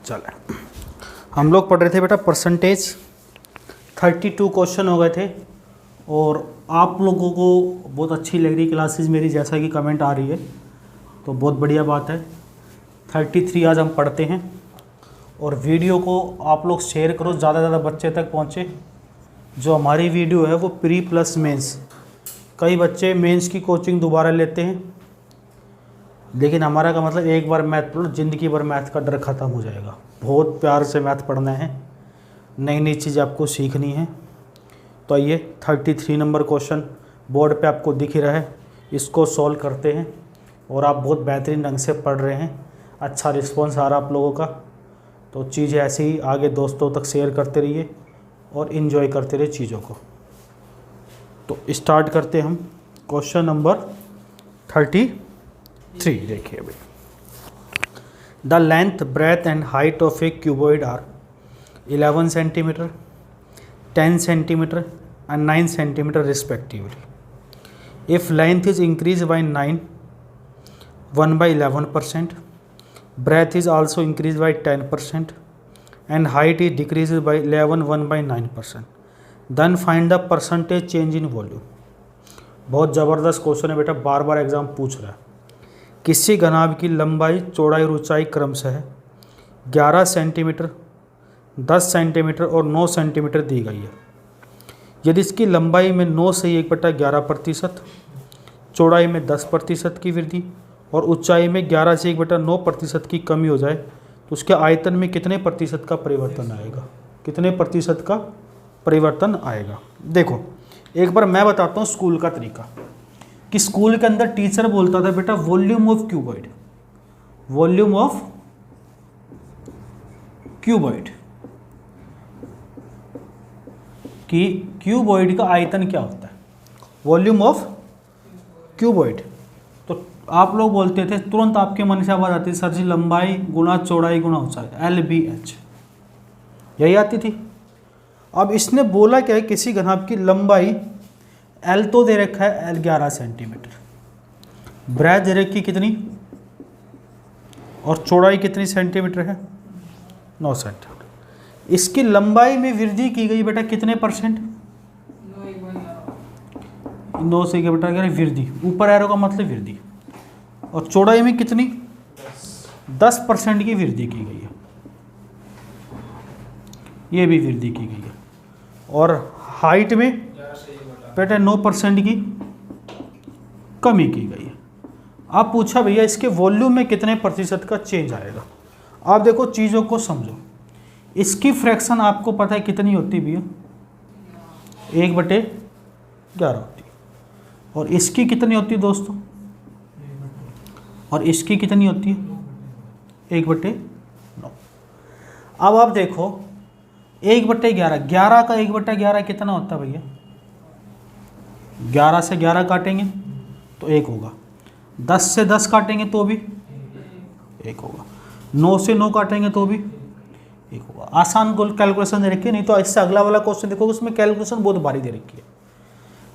चले, हम लोग पढ़ रहे थे बेटा परसेंटेज। 32 क्वेश्चन हो गए थे और आप लोगों को बहुत अच्छी लग रही क्लासेस मेरी, जैसा कि कमेंट आ रही है, तो बहुत बढ़िया बात है। 33 आज हम पढ़ते हैं और वीडियो को आप लोग शेयर करो, ज़्यादा से ज़्यादा बच्चे तक पहुँचे। जो हमारी वीडियो है वो प्री प्लस मेंस, कई बच्चे मेंस की कोचिंग दोबारा लेते हैं, लेकिन हमारा का मतलब एक बार मैथ पढ़ो, ज़िंदगी भर मैथ का डर ख़त्म हो जाएगा। बहुत प्यार से मैथ पढ़ना है, नई नई चीज़ आपको सीखनी है। तो आइए 33 नंबर क्वेश्चन बोर्ड पे आपको दिख ही रहा है, इसको सॉल्व करते हैं। और आप बहुत बेहतरीन ढंग से पढ़ रहे हैं, अच्छा रिस्पॉन्स आ रहा आप लोगों का। तो चीज़ें ऐसे ही आगे दोस्तों तक शेयर करते रहिए और इन्जॉय करते रहिए चीज़ों को। तो स्टार्ट करते हैं हम क्वेश्चन नंबर 33। देखिए अभी, the length breadth and height of a cuboid are 11 centimetre, 10 centimetre and 9 centimetre respectively. If length is increase by 9 1/11%, breadth is also increased by 10% and height is decreases by 11 1/9%, then find the percentage change in volume। बहुत ज़बरदस्त question है बेटा, बार बार exam पूछ रहा है। किसी घनाभ की लंबाई चौड़ाई और ऊंचाई क्रमशः 11 सेंटीमीटर, 10 सेंटीमीटर और 9 सेंटीमीटर दी गई है। यदि इसकी लंबाई में 9 से 1/11%, चौड़ाई में 10% की वृद्धि और ऊंचाई में 11 से 1/9% की कमी हो जाए तो उसके आयतन में कितने प्रतिशत का परिवर्तन आएगा? कितने प्रतिशत का परिवर्तन आएगा? देखो एक बार मैं बताता हूँ स्कूल का तरीका, कि स्कूल के अंदर टीचर बोलता था बेटा volume of cuboid, volume of cuboid, कि क्यूबॉइड का आयतन क्या होता है, वॉल्यूम ऑफ क्यूबॉइड। तो आप लोग बोलते थे, तुरंत आपके मन से आवाज आती, सर जी लंबाई गुना चौड़ाई गुना ऊंचाई, LBH, यही आती थी। अब इसने बोला क्या है, किसी घनाभ की लंबाई L तो दे रखा है, L 11 सेंटीमीटर, ब्रेथ दे रखी कितनी और चौड़ाई कितनी सेंटीमीटर है, 9 सेंटीमीटर। इसकी लंबाई में वृद्धि की गई बेटा कितने %? 9 से बेटा वृद्धि, ऊपर एरो का मतलब वृद्धि, और चौड़ाई में कितनी 10% की वृद्धि की गई है, ये भी वृद्धि की गई है। और हाइट में बेटा 9% की कमी की गई है। आप पूछा भैया इसके वॉल्यूम में कितने प्रतिशत का चेंज आएगा? आप देखो चीज़ों को समझो, इसकी फ्रैक्शन आपको पता है कितनी होती है भैया, 1/11 होती है। और इसकी कितनी होती है दोस्तों, और इसकी कितनी होती है 1/9। अब आप देखो 1/11, 11 का 1/11 कितना होता है भैया? 11 से 11 काटेंगे तो 1 होगा, 10 से 10 काटेंगे तो भी 1 होगा, 9 से 9 काटेंगे तो भी 1 होगा। आसान कैलकुलेशन दे रखी है, नहीं तो इससे अगला वाला क्वेश्चन देखोगे उसमें कैलकुलेशन बहुत भारी दे रखी है।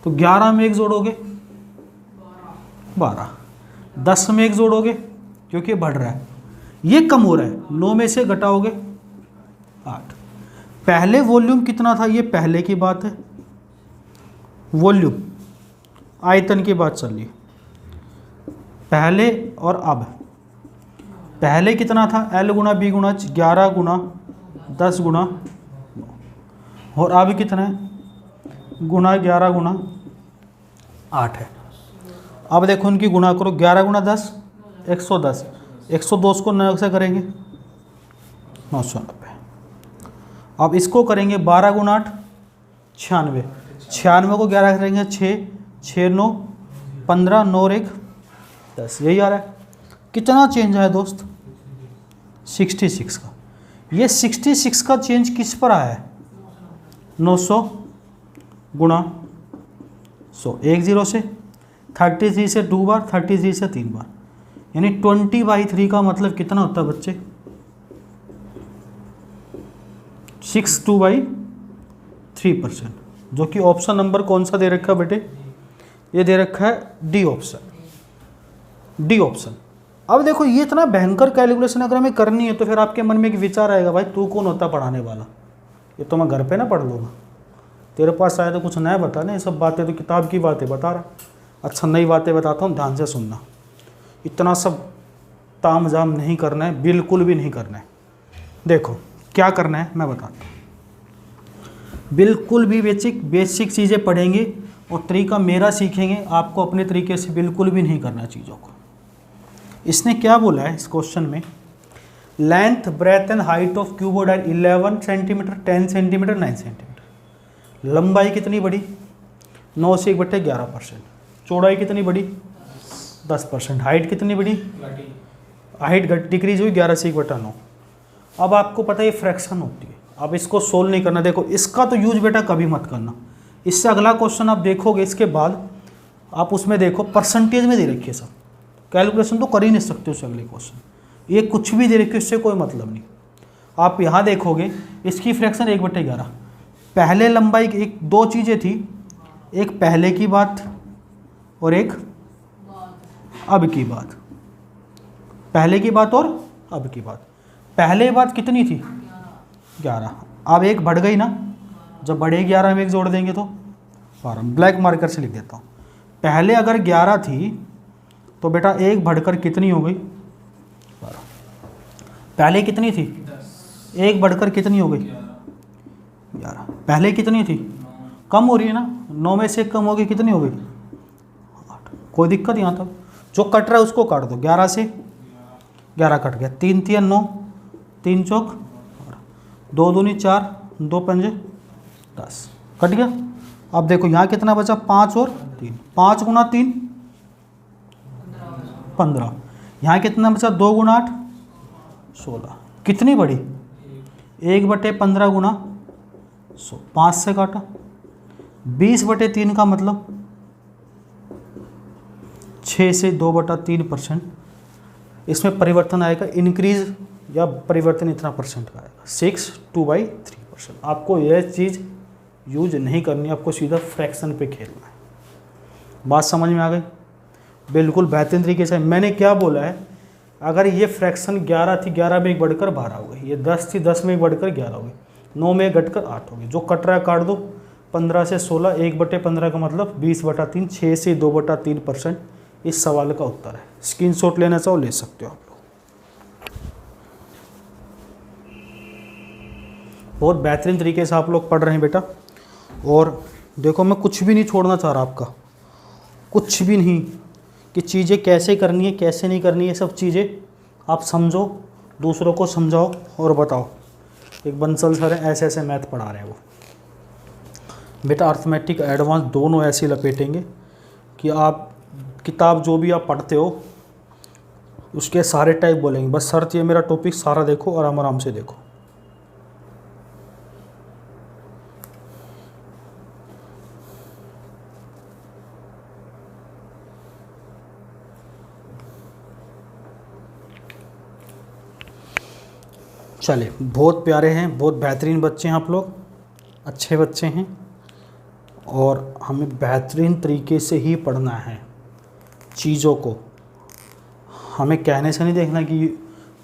तो 11 में 1 जोड़ोगे 12, 10 में 1 जोड़ोगे क्योंकि बढ़ रहा है, ये कम हो रहा है, 9 में से घटाओगे 8। पहले वॉल्यूम कितना था, ये पहले की बात है, वॉल्यूम आयतन की बात चल रही है पहले और अब। पहले कितना था, L गुना B गुना 11 गुना 10 गुना 9, और अब कितना है, गुना 11 गुना 8 है। अब देखो उनकी गुना करो, 11 गुना 10 110, 110 को 9 से करेंगे 990। अब इसको करेंगे 12 गुना 8 96, 96 को 11 करेंगे 6, 6 9 15, 9 और 1 10, यही आ रहा है। कितना चेंज आया दोस्त, 66 का। ये 66 का चेंज किस पर आया है, 900 गुना 100, 1 0 से 33 से 2 बार, 33 से 3 बार, यानी 20/3 का मतलब कितना होता है बच्चे, 62/3%, जो कि ऑप्शन नंबर कौन सा दे रखा है बेटे, ये दे रखा है डी ऑप्शन, डी ऑप्शन। अब देखो ये इतना भयंकर कैलकुलेशन अगर हमें करनी है तो फिर आपके मन में एक विचार आएगा, भाई तू कौन होता पढ़ाने वाला, ये तो मैं घर पे ना पढ़ लूँगा, तेरे पास आया तो कुछ नया बता नहीं, सब बातें तो किताब की बातें बता रहा। अच्छा नई बातें बताता हूँ, ध्यान से सुनना, इतना सब ताम झाम नहीं करना है, बिल्कुल भी नहीं करना है। देखो क्या करना है मैं बताता हूँ, बिल्कुल भी बेसिक चीज़ें पढ़ेंगे और तरीका मेरा सीखेंगे, आपको अपने तरीके से बिल्कुल भी नहीं करना चीज़ों को। इसने क्या बोला है इस क्वेश्चन में, length breadth and height of cuboid are 11 centimetre, 10 centimetre, 9 centimetre. लंबाई कितनी बढ़ी, 9 से 1/11%। चौड़ाई कितनी बढ़ी, 10%। हाइट कितनी बढ़ी, हाइट डिक्रीज हुई 11 से 1/9। अब आपको पता है ये फ्रैक्शन होती है, अब इसको सोल्व नहीं करना। देखो इसका तो यूज बेटा कभी मत करना, इससे अगला क्वेश्चन आप देखोगे इसके बाद आप उसमें देखो परसेंटेज में दे रखिए सब, कैलकुलेशन तो कर ही नहीं सकते उससे अगले क्वेश्चन, ये कुछ भी दे रखिए उससे कोई मतलब नहीं। आप यहाँ देखोगे इसकी फ्रैक्शन 1/11। पहले लंबाई एक दो चीज़ें थी, एक पहले की बात और एक अब की बात, पहले की बात और अब की बात। पहले बात कितनी थी 11, अब एक बढ़ गई ना, जब बढ़े 11 में एक जोड़ देंगे तो 12। ब्लैक मार्कर से लिख देता हूँ, पहले अगर 11 थी तो बेटा एक बढ़कर कितनी हो गई 12। पहले कितनी थी, एक बढ़कर कितनी हो गई 11। पहले कितनी थी, कम हो रही है ना, 9 में से एक कम हो गई, कितनी हो गई 8। कोई दिक्कत यहाँ तक, जो कट रहा है उसको काट दो, 11 से 11 कट गया, 3 3 9, 3 चौक 2 दूनी 4, 2 पंजे 10, कट गया। अब देखो यहाँ कितना बचा, 5 और 3, 5 गुना 3 15, यहाँ कितना बचा 2 गुना 8 16। कितनी बड़ी, 1/15 गुना 100, 5 से काटा, 20/3 का मतलब 6 से 2/3%। इसमें परिवर्तन आएगा इंक्रीज या परिवर्तन इतना परसेंट का आएगा, 6 2/3%। आपको यह चीज़ यूज नहीं करनी, आपको सीधा फ्रैक्शन पे खेलना है। बात समझ में आ गई, बिल्कुल बेहतरीन तरीके से। मैंने क्या बोला है, अगर ये फ्रैक्शन 11 थी, 11 में एक बढ़कर 12 हो गई, ये 10 थी, 10 में एक बढ़कर 11 हो गई, 9 में एक घटकर 8 हो गई, जो कट रहा है काट दो। 15 से 16, 1/15 का मतलब 20/3, 6 से 2/3% इस सवाल का उत्तर है। स्क्रीनशॉट लेना चाहो ले सकते हो आप लोग। बहुत बेहतरीन तरीके से आप लोग पढ़ रहे हैं बेटा। और देखो मैं कुछ भी नहीं छोड़ना चाह रहा आपका, कुछ भी नहीं, कि चीज़ें कैसे करनी है कैसे नहीं करनी है, सब चीज़ें आप समझो, दूसरों को समझाओ और बताओ। एक बंसल सर है, ऐसे ऐसे मैथ पढ़ा रहे हैं वो बेटा, अर्थमेटिक एडवांस दोनों ऐसे लपेटेंगे कि आप किताब जो भी आप पढ़ते हो उसके सारे टाइप बोलेंगे। बस शर्त ये, मेरा टॉपिक सारा देखो और आराम से देखो। चलिए, बहुत प्यारे हैं, बहुत बेहतरीन बच्चे हैं आप लोग, अच्छे बच्चे हैं, और हमें बेहतरीन तरीके से ही पढ़ना है चीज़ों को। हमें कहने से नहीं देखना कि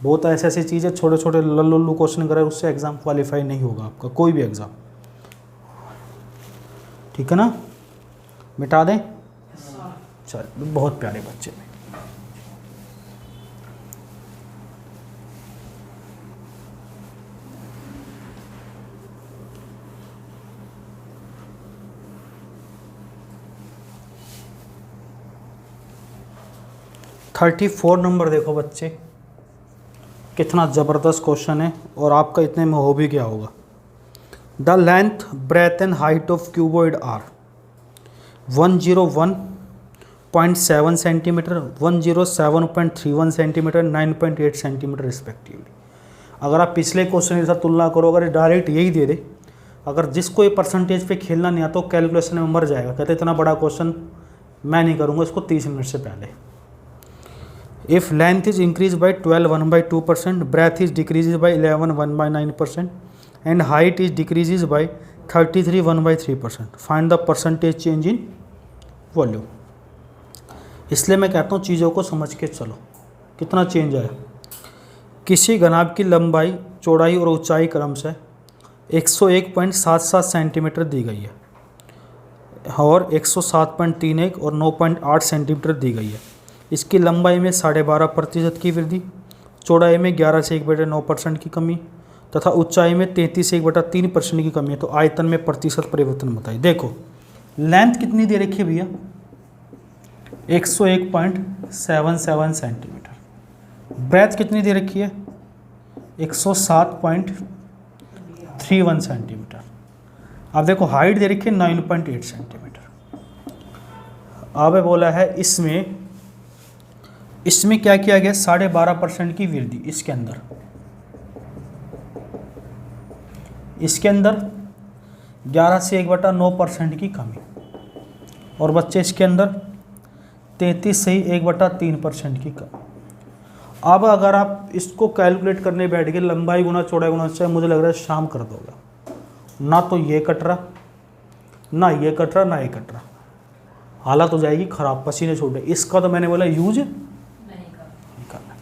बहुत ऐसे ऐसी चीज़ें छोटे छोटे लल्लू क्वेश्चन करे, उससे एग्ज़ाम क्वालिफाई नहीं होगा आपका कोई भी एग्ज़ाम, ठीक है ना। मिटा दें, चल बहुत प्यारे बच्चे हैं। थर्टी 34 नंबर देखो बच्चे, कितना ज़बरदस्त क्वेश्चन है और आपका इतने में हो भी गया होगा। The length breadth and height of cuboid are 101.7 centimetre, 107.31 centimetre, 9.8 centimetre respectively. अगर आप पिछले क्वेश्चन के साथ तुलना करो, अगर डायरेक्ट यही दे दे, अगर जिसको ये परसेंटेज पे खेलना नहीं आता तो कैलकुलेशन में मर जाएगा, कहते इतना बड़ा क्वेश्चन मैं नहीं करूँगा इसको 30 मिनट से पहले। If length is increased by 12 1/2%, breadth is decreases by 11 1/9%, and height is decreases by 33 1/3%. Find the percentage change in volume. इसलिए मैं कहता हूँ चीज़ों को समझ के चलो, कितना चेंज आया। किसी घनाभ की लंबाई, चौड़ाई और ऊंचाई क्रमशः 101.77 सेंटीमीटर दी गई है और 107.31 और 9.8 सेंटीमीटर दी गई है। इसकी लंबाई में 12.5% की वृद्धि, चौड़ाई में 11 से 1/9% की कमी तथा ऊंचाई में 33 से 1/3% की कमी है। तो आयतन में प्रतिशत परिवर्तन बताइए। देखो लेंथ कितनी दे रखी है भैया, 101.77 सेंटीमीटर। ब्रेथ कितनी दे रखी है, 107.31 सेंटीमीटर। अब देखो हाइट दे रखी है 9.8 सेंटीमीटर। अब बोला है इसमें क्या किया गया, 12.5% की वृद्धि इसके अंदर 11 से 1/9% की कमी, और बच्चे इसके अंदर 33 से 1/3% की कमी। अब अगर आप इसको कैलकुलेट करने बैठ गए, लंबाई गुना चौड़ाई गुना ऊंचाई, मुझे लग रहा है शाम कर दोगे। ना तो ये कट रहा, ना ये कट रहा, ना ये कट रहा, हालत हो जाएगी खराब, पसीने छूटे। इसका तो मैंने बोला यूज नहीं करना।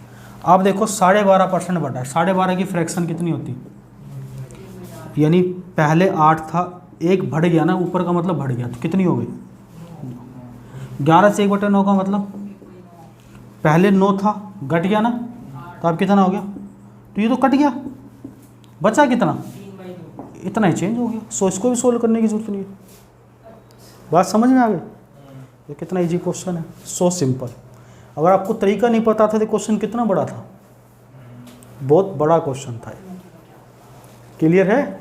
आप देखो 12.5% बढ़ा, 12.5 की फ्रैक्शन कितनी होती, यानी पहले 8 था, एक बढ़ गया ना ऊपर का मतलब बढ़ गया, तो कितनी हो गई 11 से 1/9 का मतलब पहले 9 था, घट गया ना, तो अब कितना हो गया, तो ये तो कट गया, बचा कितना, इतना ही चेंज हो गया। सो इसको भी सोल्व करने की जरूरत नहीं है। बात समझ में आ गई। ये कितना इजी क्वेश्चन है, सो सिंपल। अगर आपको तरीका नहीं पता था तो क्वेश्चन कितना बड़ा था, बहुत बड़ा क्वेश्चन था। क्लियर है।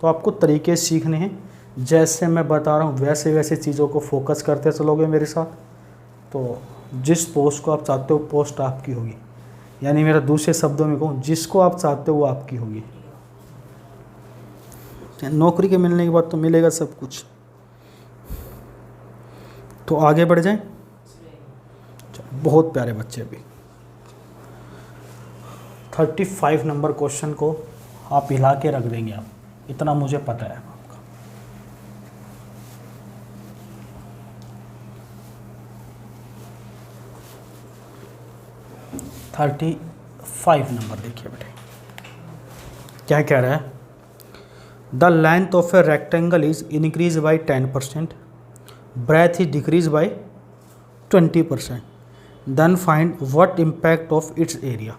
तो आपको तरीके सीखने हैं, जैसे मैं बता रहा हूँ वैसे वैसे चीज़ों को फोकस करते चलोगे मेरे साथ, तो जिस पोस्ट को आप चाहते हो पोस्ट आपकी होगी। यानी मेरा दूसरे शब्दों में कहूँ, जिसको आप चाहते हो वो आपकी होगी। नौकरी के मिलने के बाद तो मिलेगा सब कुछ। तो आगे बढ़ जाएं। बहुत प्यारे बच्चे, अभी 35 नंबर क्वेश्चन को आप हिला के रख देंगे, आप इतना मुझे पता है आपका। थर्टी 5 नंबर देखिए बेटे, क्या कह रहा है। The length of a rectangle is increase by 10%, breadth is decrease by 20%, then find what impact of its area.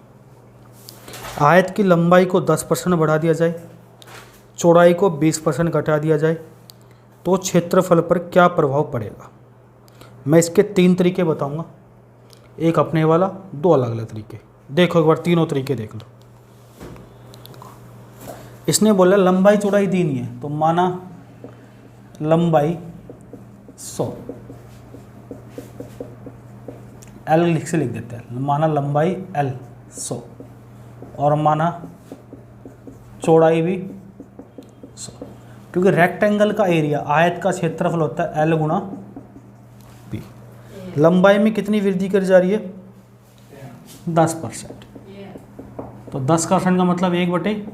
आयत की लंबाई को 10% बढ़ा दिया जाए, चौड़ाई को 20% घटा दिया जाए, तो क्षेत्रफल पर क्या प्रभाव पड़ेगा। मैं इसके 3 तरीके बताऊंगा, एक अपने वाला, 2 अलग अलग तरीके। देखो एक बार तीनों तरीके देख लो। इसने बोला लंबाई चौड़ाई दी नहीं है, तो माना लंबाई 100, एल लिख से लिख देते हैं, माना लंबाई एल 100 और माना चौड़ाई भी 100, क्योंकि रेक्टेंगल का एरिया, आयत का क्षेत्रफल होता है एल गुणा बी। लंबाई में कितनी वृद्धि कर जा रही है, 10%। तो 10% का मतलब 1/10,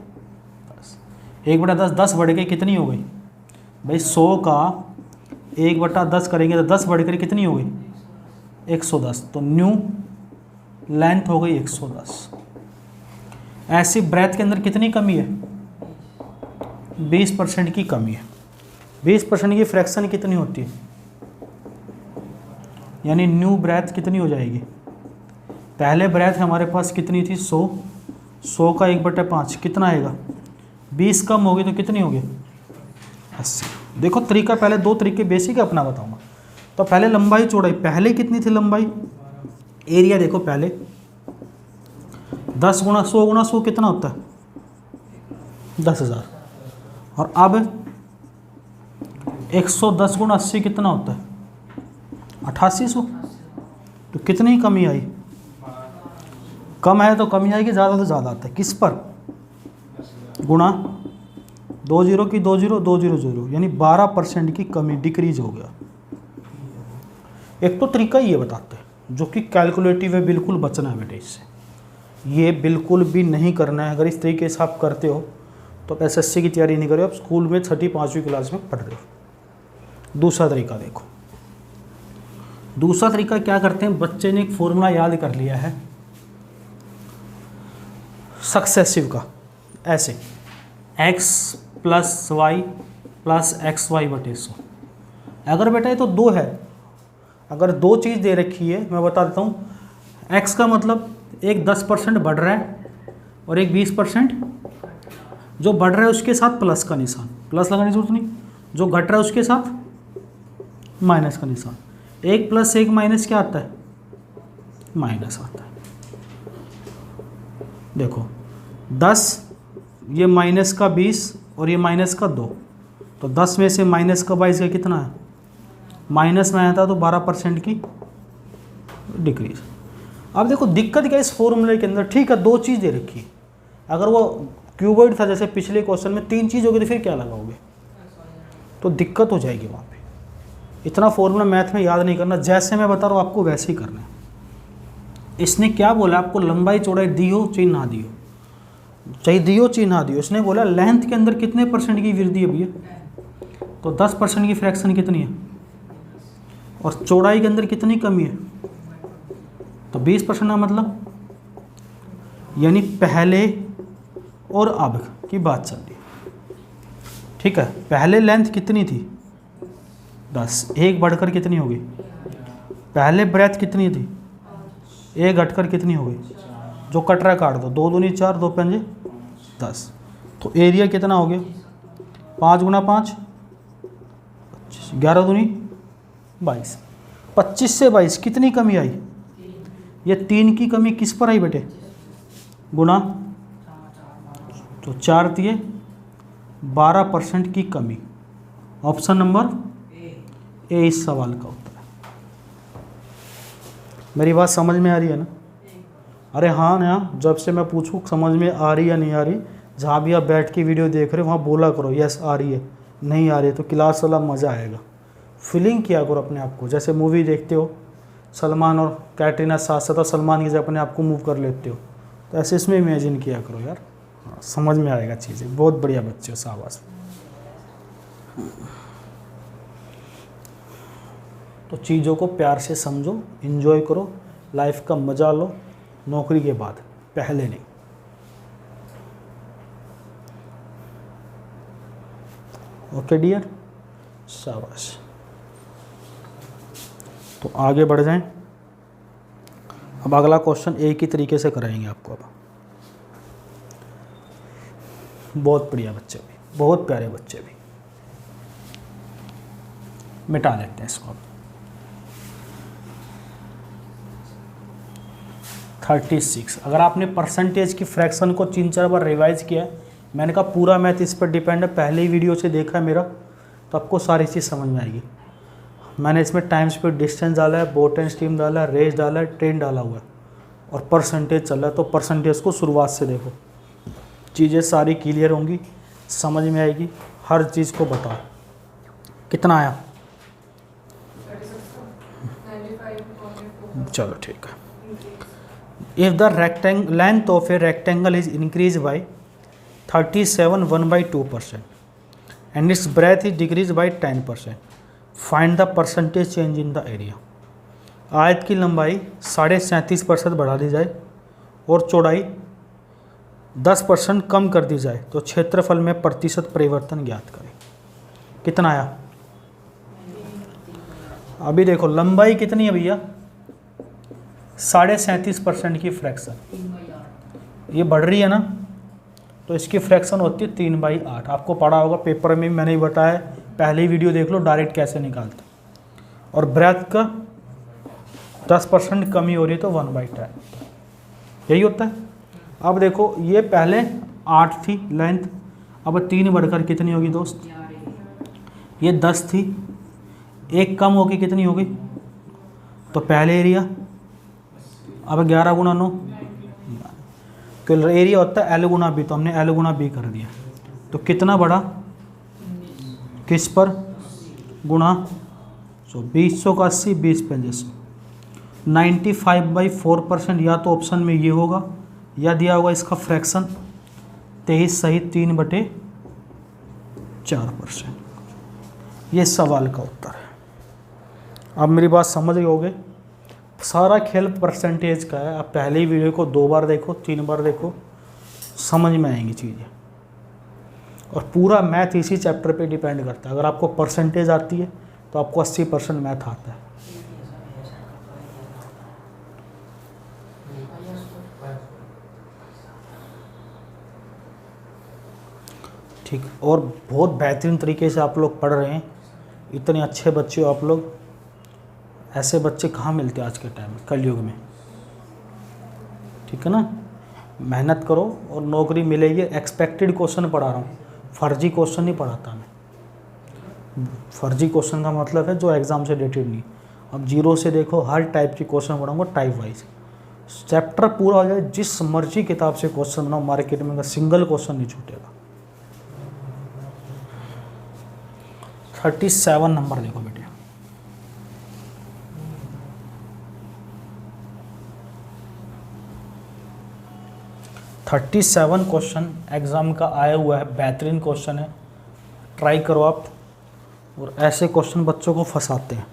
1/10, 10 बढ़ के कितनी हो गई भाई, 100 का 1/10 करेंगे तो 10 बढ़कर कितनी हो गई, 110। तो न्यू लेंथ हो गई 110। ऐसी ब्रेथ के अंदर कितनी कमी है, 20% की कमी है। 20% की फ्रैक्शन कितनी होती है, यानी न्यू ब्रेथ कितनी हो जाएगी। पहले ब्रेथ हमारे पास कितनी थी, 100, 100 का 1/5 कितना आएगा, 20 कम होगी तो कितनी होगी, 80। देखो तरीका, पहले 2 तरीके बेसिक अपना बताऊंगा। तो पहले लंबाई चौड़ाई, पहले कितनी थी लंबाई, एरिया देखो पहले 10 गुणा 100 गुणा 100 कितना होता है, 10,000। और अब 110 गुणा 80 कितना होता है, 8800। तो कितनी कमी आई, कम है तो कमी आएगी, ज़्यादा तो ज़्यादा आता है। किस पर, गुणा 2 0 की 2 0 2 0 0, यानी 12% की कमी, डिक्रीज हो गया। एक तो तरीका ये बताते हैं जो कि कैलकुलेटिव है, बिल्कुल बचना है बेटे इससे, ये बिल्कुल भी नहीं करना है। अगर इस तरीके से आप करते हो तो आप एसएससी की तैयारी नहीं कर रहे हो, आप स्कूल में 6ठी 5वीं क्लास में पढ़ रहे हो। दूसरा तरीका देखो, दूसरा तरीका क्या करते हैं, बच्चे ने एक फॉर्मूला याद कर लिया है, सक्सेसिव का, ऐसे x plus y plus x y बटे 100। अगर बेटा ये तो 2 है, अगर 2 चीज़ दे रखी है, मैं बता देता हूँ, x का मतलब एक 10% बढ़ रहा है और एक 20%, जो बढ़ रहा है उसके साथ प्लस का निशान, प्लस लगाने की जरूरत नहीं, जो घट रहा है उसके साथ माइनस का निशान। 1 + 1 माइनस क्या आता है? माइनस आता है। देखो 10, ये माइनस का 20 और ये माइनस का 2, तो 10 में से माइनस का 22 का कितना है? माइनस में आया था तो 12% की डिक्रीज। अब देखो दिक्कत क्या है इस फॉर्मूले के अंदर, ठीक है 2 चीज़ दे रखी है, अगर वो क्यूबॉइड था जैसे पिछले क्वेश्चन में 3 चीज़ होगी तो फिर क्या लगाओगे? तो दिक्कत हो जाएगी वहाँ पे। इतना फॉर्मूला मैथ में याद नहीं करना, जैसे मैं बता रहा हूँ आपको वैसे ही करना है। इसने क्या बोला आपको? लंबाई चौड़ाई दी हो चाहे ना दी हो, चाहे दी हो चाहे ना दी हो, इसने बोला लेंथ के अंदर कितने % की वृद्धि है भैया? तो 10% की फ्रैक्शन कितनी है? और चौड़ाई के अंदर कितनी कमी है? तो 20% का मतलब, यानी पहले और अब की बात चल रही है, ठीक है। पहले लेंथ कितनी थी? 10, एक बढ़कर कितनी हो गई? पहले ब्रेथ कितनी थी? एक घटकर कितनी हो गई? जो कट रहा काट दो, 2 दूनी 4, 2 पंजे 10। तो एरिया कितना हो गया? 5 × 5 25, 11 दूनी 22। 25 से 22 कितनी कमी आई? ये 3 की कमी किस पर आई बेटे? गुना, तो 4 दिए 12% की कमी। ऑप्शन नंबर ए इस सवाल का उत्तर है। मेरी बात समझ में आ रही है ना? अरे हाँ ना, जब से मैं पूछूं समझ में आ रही या नहीं आ रही, जहाँ भी आप बैठ के वीडियो देख रहे हो वहाँ बोला करो यस आ रही है, नहीं आ रही है, तो क्लास वाला मज़ा आएगा। फीलिंग किया करो अपने आप को, जैसे मूवी देखते हो सलमान और कैटरीना साथ साथ, और सलमान की जगह अपने आप को मूव कर लेते हो, तो ऐसे इसमें इमेजिन किया करो यार, समझ में आएगा चीज़ें। बहुत बढ़िया बच्चे हो, शाबाश। तो चीज़ों को प्यार से समझो, एंजॉय करो, लाइफ का मज़ा लो, नौकरी के बाद, पहले नहीं। ओके डियर, शाबाश। तो आगे बढ़ जाएं। अब अगला क्वेश्चन एक ही तरीके से कराएंगे आपको। अब बहुत बढ़िया बच्चे भी, बहुत प्यारे बच्चे भी। मिटा लेते हैं इसको। 36। अगर आपने परसेंटेज की फ्रैक्शन को 3-4 बार रिवाइज किया, मैंने कहा पूरा मैथ इस पर डिपेंड है, पहले ही वीडियो से देखा है मेरा, तो आपको सारी चीज़ समझ में आएगी। मैंने इसमें टाइम स्पीड डिस्टेंस डाला है, बोट एंड स्टीम डाला है, रेस डाला है, ट्रेन डाला हुआ है, और परसेंटेज चल रहा है। तो परसेंटेज को शुरुआत से देखो, चीज़ें सारी क्लियर होंगी, समझ में आएगी, हर चीज़ को बताओ। कितना आया? चलो ठीक है। If the length of a rectangle is increased by 37 1/2% and its breadth is decreased by 10%, find the percentage change in the area. आयत की लंबाई 37.5% बढ़ा दी जाए और चौड़ाई 10% कम कर दी जाए तो क्षेत्रफल में प्रतिशत परिवर्तन ज्ञात करें। कितना आया? अभी देखो लंबाई कितनी है भैया? 37.5% की फ्रैक्शन, ये बढ़ रही है ना, तो इसकी फ्रैक्शन होती है 3/8। आपको पढ़ा होगा पेपर में, मैंने ही बताया, पहले ही वीडियो देख लो डायरेक्ट कैसे निकालते। और ब्रेथ का 10% कमी हो रही है तो 1/10, यही होता है। अब देखो ये पहले 8 थी लेंथ, अब 3 बढ़कर कितनी होगी दोस्त? ये 10 थी, एक कम होगी कितनी होगी? तो पहले एरिया, अब 11 × 9, क्योंकि एरिया होता है L × B, तो हमने L × B कर दिया। तो कितना बढ़ा? किस पर? गुणा 20 का 80, 20 पंजे 95/4%, या तो ऑप्शन में ये होगा या दिया होगा इसका फ्रैक्शन 23 सही 3/4%। ये सवाल का उत्तर है। अब मेरी बात समझ गए होगे, सारा खेल परसेंटेज का है। आप पहले ही वीडियो को 2 बार देखो, 3 बार देखो, समझ में आएंगी चीज़ें। और पूरा मैथ इसी चैप्टर पे डिपेंड करता है। अगर आपको परसेंटेज आती है तो आपको 80% मैथ आता है। ठीक, और बहुत बेहतरीन तरीके से आप लोग पढ़ रहे हैं, इतने अच्छे बच्चे हो आप लोग। ऐसे बच्चे कहाँ मिलते हैं आज के टाइम में, कलयुग में। ठीक है ना, मेहनत करो और नौकरी मिलेगी। एक्सपेक्टेड क्वेश्चन पढ़ा रहा हूँ, फर्जी क्वेश्चन नहीं पढ़ाता मैं। फर्जी क्वेश्चन का मतलब है जो एग्ज़ाम से रिलेटेड नहीं। अब जीरो से देखो, हर टाइप की क्वेश्चन पढ़ाऊँगा टाइप वाइज। चैप्टर पूरा हो जाए, जिस मर्जी किताब से क्वेश्चन बनाओ मार्केट में का, सिंगल क्वेश्चन नहीं छूटेगा। 37 नंबर देखो बेटे। थर्टी 37 क्वेश्चन एग्ज़ाम का आया हुआ है, बेहतरीन क्वेश्चन है, ट्राई करो आप। और ऐसे क्वेश्चन बच्चों को फंसाते हैं।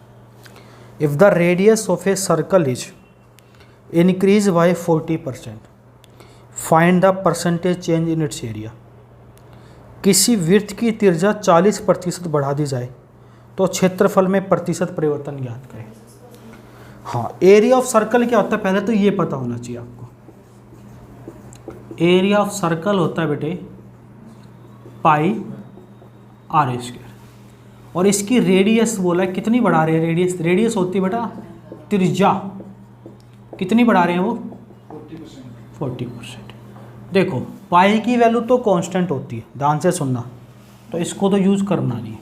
If the radius of a circle is increase bye 40%, find the percentage change in its area. किसी वृत्त की त्रिज्या 40% बढ़ा दी जाए तो क्षेत्रफल में प्रतिशत परिवर्तन ज्ञात करें। हाँ, एरिया ऑफ सर्कल क्या होता है पहले तो ये पता होना चाहिए आपको। एरिया ऑफ सर्कल होता है बेटे पाई आर स्क्वायर, और इसकी रेडियस बोला है कितनी बढ़ा रहे हैं। रेडियस होती है बेटा त्रिज्या, कितनी बढ़ा रहे हैं वो 40%। देखो पाई की वैल्यू तो कांस्टेंट होती है, ध्यान से सुनना, तो इसको तो यूज़ करना नहीं,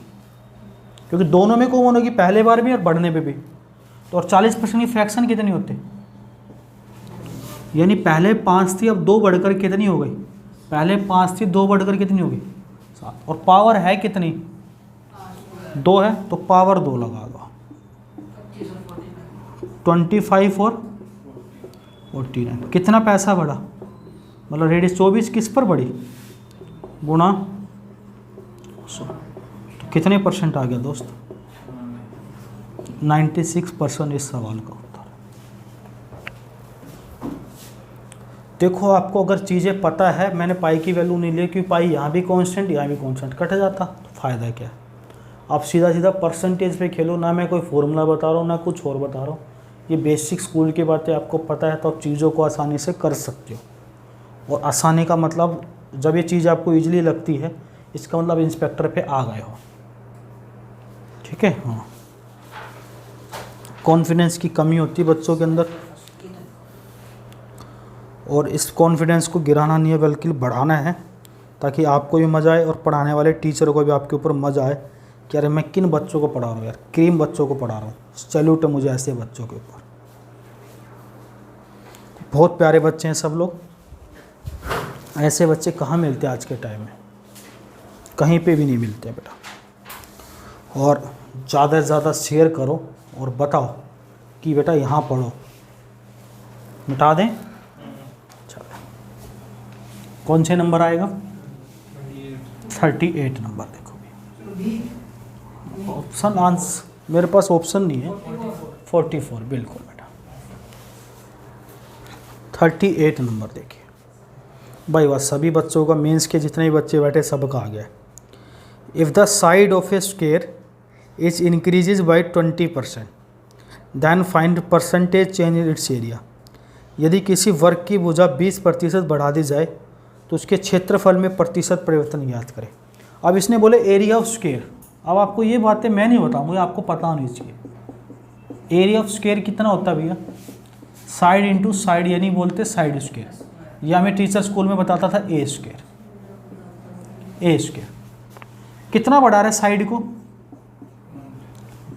क्योंकि दोनों में कॉमन होगी, पहले बार भी और बढ़ने पे भी। तो और 40% की फ्रैक्शन कितनी होती है, यानी पहले 5 थी अब 2 बढ़कर कितनी हो गई, पहले 5 थी 2 बढ़कर कितनी हो गई 7। और पावर है कितनी 2 है, तो पावर 2 लगा दो। 25 और 49, कितना पैसा बढ़ा, मतलब रेडियस 24 किस पर बढ़ी गुणा 100, तो कितने परसेंट आ गया दोस्त 96% इस सवाल का उत्तर। देखो आपको अगर चीज़ें पता है, मैंने पाई की वैल्यू नहीं ली क्योंकि पाई यहाँ भी कांस्टेंट यहाँ भी कांस्टेंट, कट जाता तो फ़ायदा क्या। आप सीधा सीधा परसेंटेज पे खेलो, ना मैं कोई फॉर्मूला बता रहा हूँ ना कुछ और बता रहा हूँ, ये बेसिक स्कूल की बातें आपको पता है तो आप चीज़ों को आसानी से कर सकते हो। और आसानी का मतलब जब ये चीज़ आपको ईजिली लगती है, इसका मतलब इंस्पेक्टर पे आ गए हो। ठीक है, हाँ, कॉन्फिडेंस की कमी होती है बच्चों के अंदर, और इस कॉन्फिडेंस को गिराना नहीं है बल्कि बढ़ाना है, ताकि आपको भी मज़ा आए और पढ़ाने वाले टीचर को भी आपके ऊपर मज़ा आए कि अरे मैं किन बच्चों को पढ़ा रहा हूँ यार, क्रीम बच्चों को पढ़ा रहा हूँ। सैल्यूट है मुझे ऐसे बच्चों के ऊपर। बहुत प्यारे बच्चे हैं सब लोग, ऐसे बच्चे कहाँ मिलते हैं आज के टाइम में, कहीं पे भी नहीं मिलते बेटा। और ज़्यादा से ज़्यादा शेयर करो और बताओ कि बेटा यहाँ पढ़ो, मिटा दें। चलो कौन से नंबर आएगा 38 नंबर। देखो ऑप्शन आंसर मेरे पास ऑप्शन नहीं है, 44 बिल्कुल बेटा 38 नंबर। देखिए भाई बस सभी बच्चों का, मेंस के जितने भी बच्चे बैठे सबका आ गया। If the side of a square is increases by 20% then find percentage change in its area. यदि किसी वर्ग की भुजा 20% बढ़ा दी जाए तो उसके क्षेत्रफल में प्रतिशत परिवर्तन ज्ञात करें। अब इसने बोले एरिया ऑफ स्क्वायर। अब आपको ये बातें मैं नहीं बताऊँगा, आपको पता होनी चाहिए। एरिया ऑफ स्क्वायर कितना होता है भैया, साइड इंटू साइड, यानी बोलते साइड स्क्वायर, या मैं टीचर स्कूल में बताता था ए स्क्वायर। ए स्क्वायर कितना बढ़ा रहा है साइड को,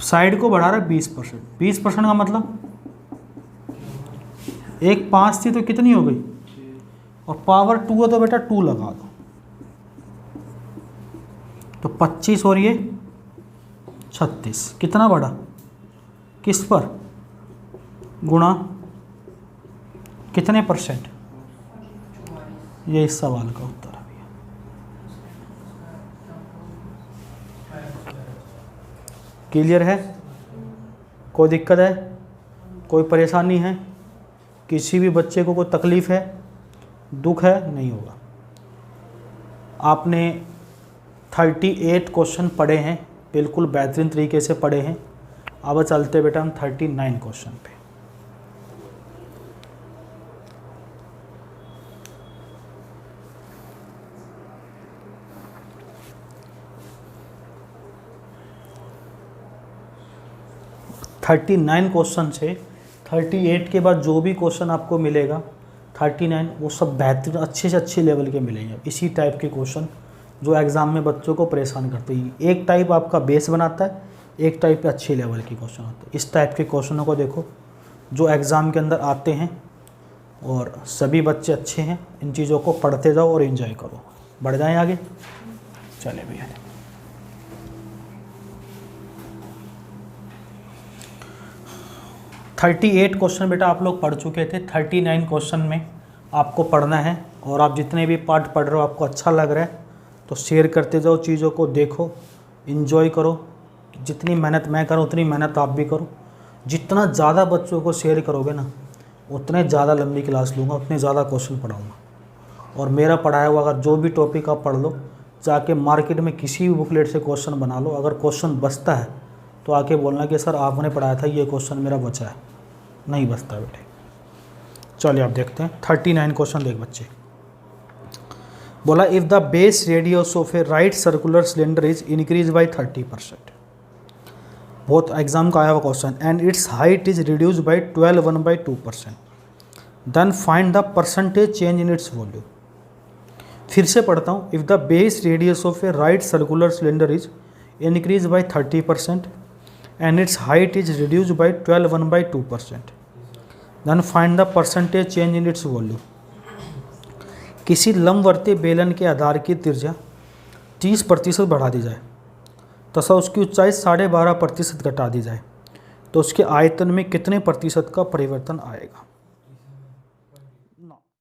साइड को बढ़ा रहा है 20%। 20% का मतलब एक 5 थी तो कितनी हो गई, और पावर 2 है तो बेटा 2 लगा दो, तो 25 और ये 36, कितना बढ़ा किस पर गुणा कितने परसेंट, ये इस सवाल का उत्तर है। क्लियर है, कोई दिक्कत है, कोई परेशानी है, किसी भी बच्चे को कोई तकलीफ़ है, दुख है, नहीं होगा। आपने 38 क्वेश्चन पढ़े हैं, बिल्कुल बेहतरीन तरीके से पढ़े हैं। अब चलते बेटा हम 39 क्वेश्चन पे। $39 क्वेश्चन से 38 के बाद जो भी क्वेश्चन आपको मिलेगा 39 वो सब बेहतरीन अच्छे से अच्छे लेवल के मिलेंगे। इसी टाइप के क्वेश्चन जो एग्ज़ाम में बच्चों को परेशान करते हैं। एक टाइप आपका बेस बनाता है, एक टाइप पे अच्छे लेवल के क्वेश्चन होते हैं। इस टाइप के क्वेश्चनों को देखो जो एग्ज़ाम के अंदर आते हैं, और सभी बच्चे अच्छे हैं। इन चीज़ों को पढ़ते जाओ और एंजॉय करो। बढ़ जाएँ आगे, चले भैया। 38 क्वेश्चन बेटा आप लोग पढ़ चुके थे। 39 क्वेश्चन में आपको पढ़ना है, और आप जितने भी पार्ट पढ़ रहे हो आपको अच्छा लग रहा है तो शेयर करते जाओ, चीज़ों को देखो, एंजॉय करो। जितनी मेहनत मैं करूँ उतनी मेहनत आप भी करो। जितना ज़्यादा बच्चों को शेयर करोगे ना, उतने ज़्यादा लंबी क्लास लूँगा, उतने ज़्यादा क्वेश्चन पढ़ाऊँगा। और मेरा पढ़ाया हुआ अगर जो भी टॉपिक आप पढ़ लो, जाके मार्केट में किसी भी बुकलेट से क्वेश्चन बना लो। अगर क्वेश्चन बचता है तो आके बोलना कि सर आपने पढ़ाया था ये क्वेश्चन मेरा बचा है। नहीं बचता बेटे। चलिए आप देखते हैं 39 क्वेश्चन। देख बच्चे, बोला if the base radius of a right circular cylinder is increase by 30%, बहुत एग्जाम का आया हुआ question, and its height is reduce by 12/2%, then find the percentage change in its volume. फिर से पढ़ता हूँ। If the base radius of a right circular cylinder is increase by 30% and its height is reduced by 12/2%, then find the percentage change in its volume। किसी लंबवर्ती बेलन के आधार की त्रिज्या 30% बढ़ा दी जाए तथा उसकी ऊंचाई 12.5% घटा दी जाए तो उसके आयतन में कितने प्रतिशत का परिवर्तन आएगा।